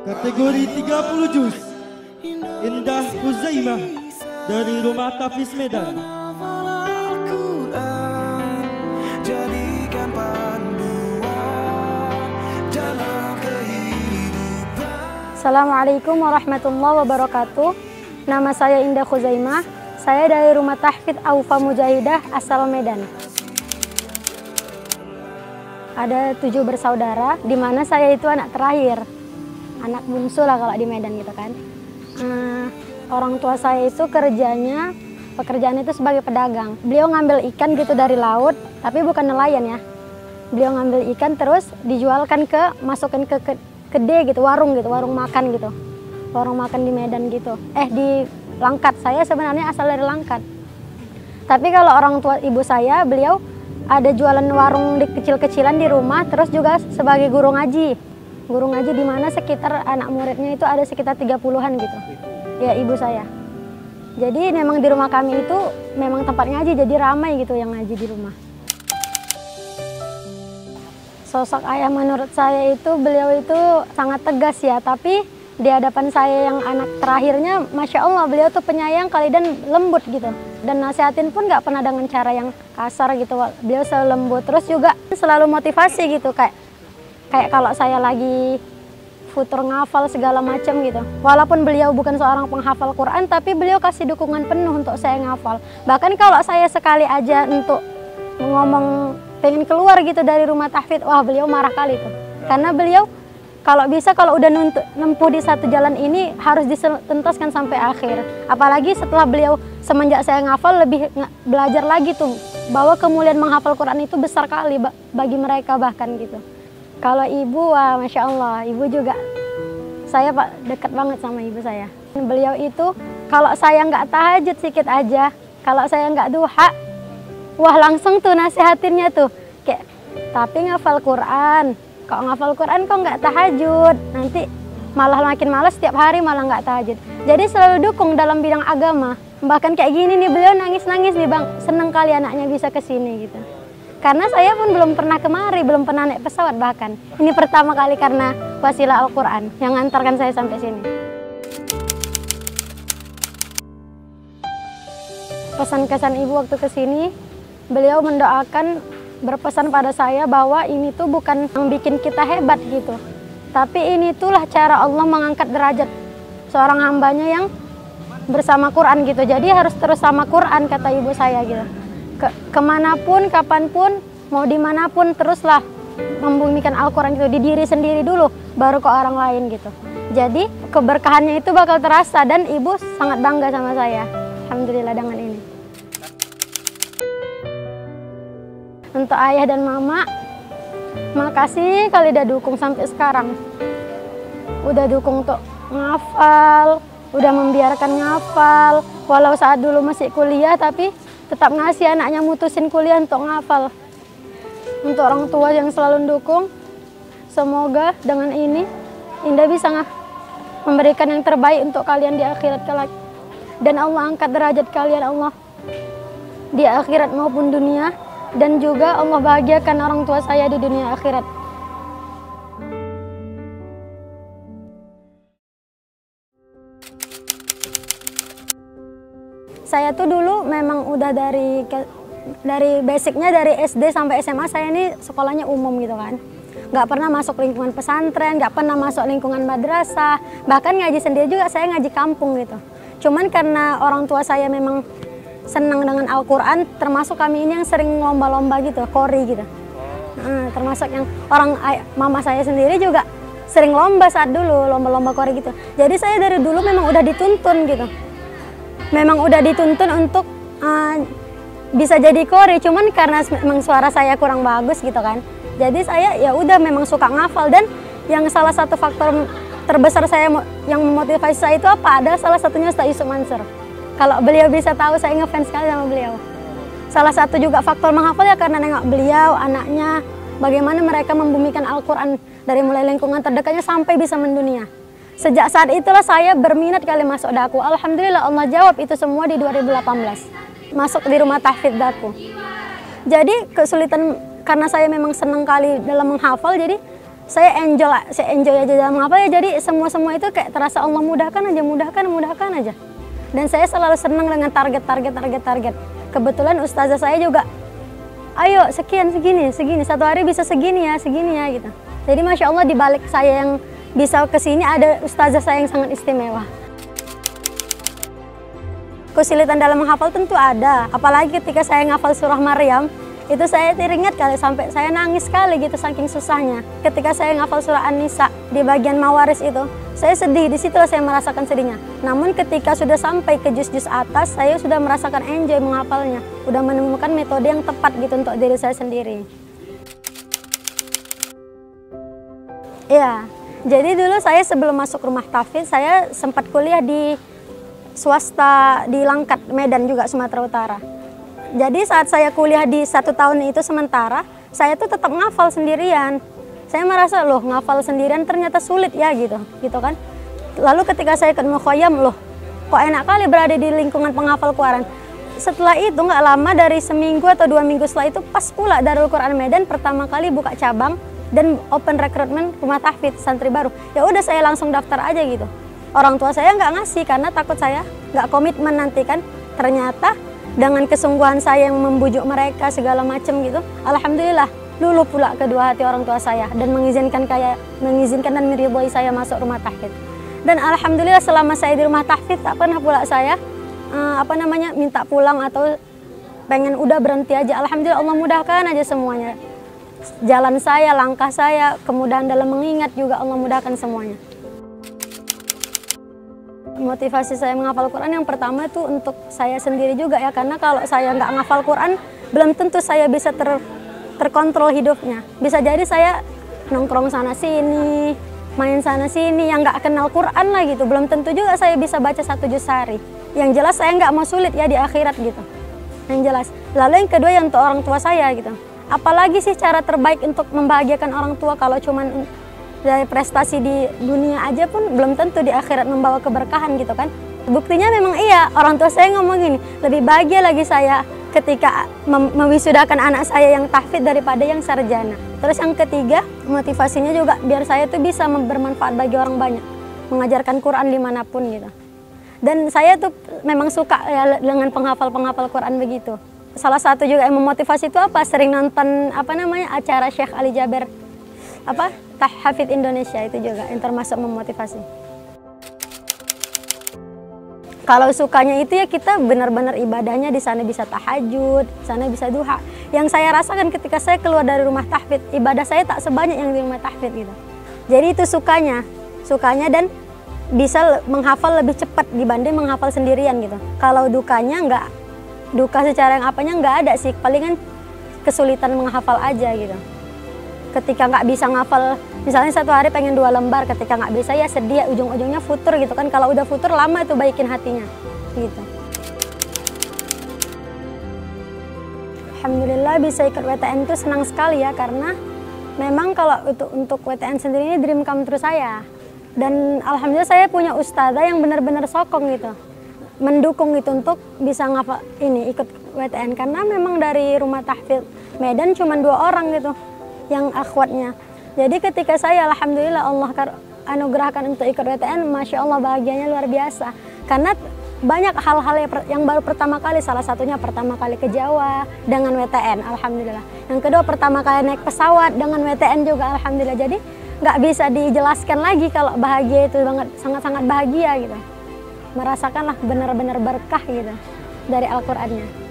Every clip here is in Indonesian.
Kategori 30 juz, Indah Huzaimah dari Rumah Tahfiz Medan. Assalamualaikum warahmatullahi wabarakatuh. Nama saya Indah Huzaimah. Saya dari Rumah Tahfiz Aufa Mujahidah asal Medan. Ada 7 bersaudara, di mana saya itu anak terakhir. Anak bungsu lah kalau di Medan gitu kan. Orang tua saya itu pekerjaan itu sebagai pedagang. Beliau ngambil ikan gitu dari laut, tapi bukan nelayan ya. Beliau ngambil ikan terus dijualkan masukin ke kedai gitu, warung makan gitu. Warung makan di Medan gitu. Di Langkat. Saya sebenarnya asal dari Langkat. Tapi kalau orang tua ibu saya, beliau ada jualan warung kecil-kecilan di rumah, terus juga sebagai guru ngaji. Guru ngaji di mana sekitar anak muridnya itu ada sekitar 30-an gitu. Ya, ibu saya. Jadi memang di rumah kami itu memang tempat ngaji, jadi ramai gitu yang ngaji di rumah. Sosok ayah menurut saya itu, beliau itu sangat tegas ya, tapi di hadapan saya yang anak terakhirnya, Masya Allah, beliau tuh penyayang kali dan lembut gitu. Dan nasihatin pun nggak pernah dengan cara yang kasar gitu, beliau selalu lembut. Terus juga selalu motivasi gitu, kayak kalau saya lagi futur ngafal segala macam gitu. Walaupun beliau bukan seorang penghafal Quran, tapi beliau kasih dukungan penuh untuk saya ngafal. Bahkan kalau saya sekali aja untuk ngomong pengen keluar gitu dari rumah tahfidz, wah beliau marah kali tuh. Karena beliau kalau udah nempuh di satu jalan ini harus dituntaskan sampai akhir. Apalagi setelah beliau semenjak saya ngafal lebih belajar lagi tuh, bahwa kemuliaan menghafal Quran itu besar kali bagi mereka bahkan gitu. Kalau ibu, wah Masya Allah, ibu juga, saya dekat banget sama ibu saya. Beliau itu, kalau saya nggak tahajud sedikit aja, kalau saya nggak duha, wah langsung tuh nasihatinnya tuh. Kayak, tapi ngafal Quran, kok ngafal Quran kok nggak tahajud, nanti malah makin malas setiap hari malah nggak tahajud. Jadi selalu dukung dalam bidang agama. Bahkan kayak gini nih, beliau nangis-nangis nih bang, seneng kali anaknya bisa kesini gitu. Karena saya pun belum pernah kemari, belum pernah naik pesawat bahkan. Ini pertama kali karena wasilah Al-Quran yang ngantarkan saya sampai sini. Pesan-kesan ibu waktu kesini, beliau mendoakan, berpesan pada saya bahwa ini tuh bukan yang bikin kita hebat gitu. Tapi ini itulah cara Allah mengangkat derajat seorang hambanya yang bersama Quran gitu. Jadi harus terus sama Quran, kata ibu saya gitu. Kemanapun, kapanpun, mau dimanapun, teruslah membumikan Al-Quran itu di diri sendiri dulu, baru ke orang lain gitu. Jadi keberkahannya itu bakal terasa dan ibu sangat bangga sama saya. Alhamdulillah dengan ini. Untuk ayah dan mama, makasih kali udah dukung sampai sekarang. Udah dukung untuk ngafal, udah membiarkan ngafal. Walau saat dulu masih kuliah, tapi tetap ngasih anaknya mutusin kuliah untuk ngafal. Untuk orang tua yang selalu dukung, semoga dengan ini Indah bisa memberikan yang terbaik untuk kalian di akhirat kelak. Dan Allah angkat derajat kalian Allah di akhirat maupun dunia. Dan juga Allah bahagiakan orang tua saya di dunia akhirat. Saya tuh dulu memang udah dari basicnya dari SD sampai SMA saya ini sekolahnya umum gitu kan. Nggak pernah masuk lingkungan pesantren, nggak pernah masuk lingkungan madrasah. Bahkan ngaji sendiri juga saya ngaji kampung gitu. Cuman karena orang tua saya memang senang dengan Al-Quran, termasuk kami ini yang sering lomba-lomba gitu, kori gitu. Termasuk yang mama saya sendiri juga sering lomba saat dulu, lomba-lomba kori gitu. Jadi saya dari dulu memang udah dituntun gitu. Memang udah dituntun untuk bisa jadi kori, cuman karena memang suara saya kurang bagus gitu kan. Jadi saya ya udah memang suka ngafal, dan yang salah satu faktor terbesar saya yang memotivasi saya itu apa? Ada salah satunya Ustaz Yusuf Mansur. Kalau beliau bisa tahu, saya ngefans sekali sama beliau. Salah satu juga faktor menghafal ya karena nengok beliau, anaknya, bagaimana mereka membumikan Al-Quran dari mulai lingkungan terdekatnya sampai bisa mendunia. Sejak saat itulah saya berminat kali masuk daku. Alhamdulillah Allah jawab itu semua di 2018. Masuk di rumah tahfidz daku. Jadi kesulitan karena saya memang senang kali dalam menghafal, jadi saya enjoy aja dalam menghafal ya. Jadi semua itu kayak terasa Allah mudahkan aja. Dan saya selalu senang dengan target. Kebetulan ustazah saya juga, ayo sekian segini, satu hari bisa segini ya gitu. Jadi masya Allah di balik saya yang bisa kesini ada ustazah saya yang sangat istimewa. Kesulitan dalam menghafal tentu ada, apalagi ketika saya ngafal surah Maryam, itu saya teringat kali sampai saya nangis sekali gitu saking susahnya. Ketika saya ngafal surah An-Nisa di bagian Mawaris itu, saya sedih, di situlah saya merasakan sedihnya. Namun ketika sudah sampai ke juz-juz atas, saya sudah merasakan enjoy menghafalnya. Udah menemukan metode yang tepat gitu untuk diri saya sendiri. Iya, jadi dulu saya sebelum masuk rumah tahfidz, saya sempat kuliah di swasta di Langkat, Medan juga, Sumatera Utara. Jadi saat saya kuliah di 1 tahun itu sementara, saya tuh tetap ngafal sendirian. Saya merasa loh ngafal sendirian ternyata sulit ya gitu kan. Lalu ketika saya ke Mukhayyam, loh kok enak kali berada di lingkungan penghafal Quran. Setelah itu nggak lama, dari seminggu atau 2 minggu setelah itu, pas pula Darul Quran Medan pertama kali buka cabang dan open recruitment rumah tahfidz santri baru. Ya udah saya langsung daftar aja gitu. Orang tua saya nggak ngasih karena takut saya nggak komitmen nanti kan. Ternyata dengan kesungguhan saya yang membujuk mereka segala macam gitu, alhamdulillah luluh pula kedua hati orang tua saya dan mengizinkan dan meridhoi saya masuk rumah tahfidz. Dan alhamdulillah selama saya di rumah tahfidz tak pernah pula saya minta pulang atau pengen udah berhenti aja. Alhamdulillah Allah mudahkan aja semuanya. Jalan saya, langkah saya, kemudahan dalam mengingat juga Allah mudahkan semuanya. Motivasi saya menghafal Quran yang pertama itu untuk saya sendiri juga ya, karena kalau saya nggak ngafal Quran belum tentu saya bisa terkontrol hidupnya. Bisa jadi saya nongkrong sana sini, main sana sini yang nggak kenal Quran lah gitu. Belum tentu juga saya bisa baca 1 juz sehari. Yang jelas saya nggak mau sulit ya di akhirat gitu. Yang jelas. Lalu yang kedua yang untuk orang tua saya gitu. Apalagi sih cara terbaik untuk membahagiakan orang tua kalau cuman dari prestasi di dunia aja pun belum tentu di akhirat membawa keberkahan gitu kan. Buktinya memang iya, orang tua saya ngomong gini, lebih bahagia lagi saya ketika mewisudakan anak saya yang tahfidz daripada yang sarjana. Terus yang ketiga, motivasinya juga biar saya tuh bisa bermanfaat bagi orang banyak, mengajarkan Quran dimanapun gitu. Dan saya tuh memang suka ya dengan penghafal Quran begitu. Salah satu juga yang memotivasi itu apa? Sering nonton acara Syekh Ali Jaber Hafidz Indonesia, itu juga yang termasuk memotivasi. Kalau sukanya itu ya kita benar-benar ibadahnya di sana bisa tahajud, di sana bisa duha. Yang saya rasakan ketika saya keluar dari rumah tahfidz, ibadah saya tak sebanyak yang di rumah tahfidz gitu. Jadi itu sukanya dan bisa menghafal lebih cepat dibanding menghafal sendirian gitu. Kalau dukanya duka secara yang nggak ada sih, palingan kesulitan menghafal aja gitu. Ketika nggak bisa ngafal, misalnya 1 hari pengen 2 lembar, ketika nggak bisa ya sedih, ujung-ujungnya futur gitu kan. Kalau udah futur lama itu baikin hatinya gitu. Alhamdulillah bisa ikut WTN itu senang sekali ya, karena memang kalau untuk WTN sendiri ini dream come true saya. Dan alhamdulillah saya punya ustazah yang benar-benar sokong gitu, mendukung gitu untuk bisa ngafal ikut WTN, karena memang dari rumah tahfidz Medan cuma 2 orang gitu yang akhwatnya. Jadi ketika saya alhamdulillah Allah anugerahkan untuk ikut WTN, masya Allah bahagianya luar biasa. Karena banyak hal-hal yang baru pertama kali, salah satunya pertama kali ke Jawa dengan WTN, alhamdulillah. Yang kedua pertama kali naik pesawat dengan WTN juga, alhamdulillah. Jadi nggak bisa dijelaskan lagi kalau bahagia itu sangat-sangat bahagia gitu. Merasakanlah benar-benar berkah gitu dari Al-Qur'annya.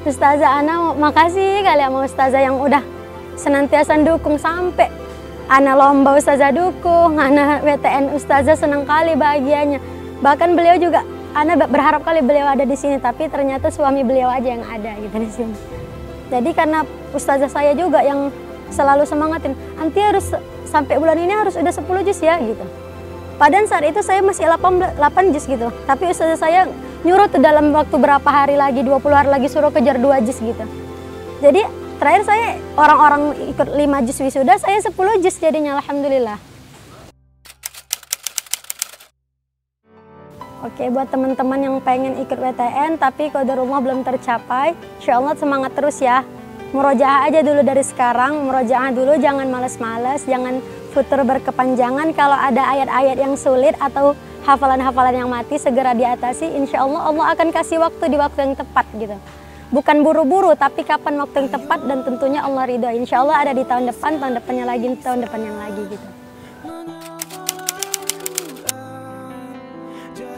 Ustazah Ana, makasih kali sama ustazah yang udah senantiasa dukung sampai Ana lomba ustazah dukung, Ana WTN ustazah senang kali bahagianya. Bahkan beliau juga, Ana berharap kali beliau ada di sini, tapi ternyata suami beliau aja yang ada gitu di sini. Jadi karena ustazah saya juga yang selalu semangatin, nanti harus sampai bulan ini harus udah 10 juz ya gitu. Padahal saat itu saya masih 8 juz gitu, tapi ustazah saya nyuruh tuh dalam waktu berapa hari lagi, 20 hari lagi suruh kejar 2 juz gitu. Jadi terakhir saya orang-orang ikut 5 juz wisuda, saya 10 juz jadinya, alhamdulillah. Oke, buat teman-teman yang pengen ikut WTN tapi qadarullah belum tercapai, insya Allah semangat terus ya. murojaah aja dulu dari sekarang, murojaah dulu, jangan males-males, jangan futur berkepanjangan. Kalau ada ayat-ayat yang sulit atau hafalan-hafalan yang mati, segera diatasi. Insya Allah Allah akan kasih waktu di waktu yang tepat gitu. Bukan buru-buru, tapi kapan waktu yang tepat dan tentunya Allah ridho. Insya Allah ada di tahun depannya lagi, tahun depan yang lagi gitu.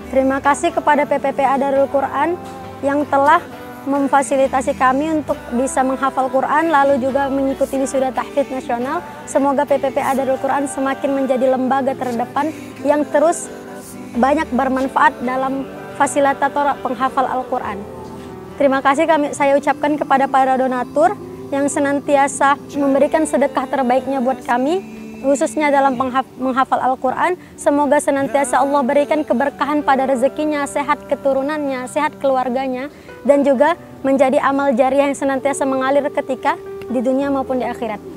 Terima kasih kepada PPPA Darul Quran yang telah memfasilitasi kami untuk bisa menghafal Quran, lalu juga mengikuti wisuda tahfidz nasional. Semoga PPPA Darul Quran semakin menjadi lembaga terdepan yang terus banyak bermanfaat dalam fasilitator penghafal Al-Quran. Terima kasih saya ucapkan kepada para donatur yang senantiasa memberikan sedekah terbaiknya buat kami, khususnya dalam menghafal Al-Quran. Semoga senantiasa Allah berikan keberkahan pada rezekinya, sehat keturunannya, sehat keluarganya, dan juga menjadi amal jariah yang senantiasa mengalir ketika di dunia maupun di akhirat.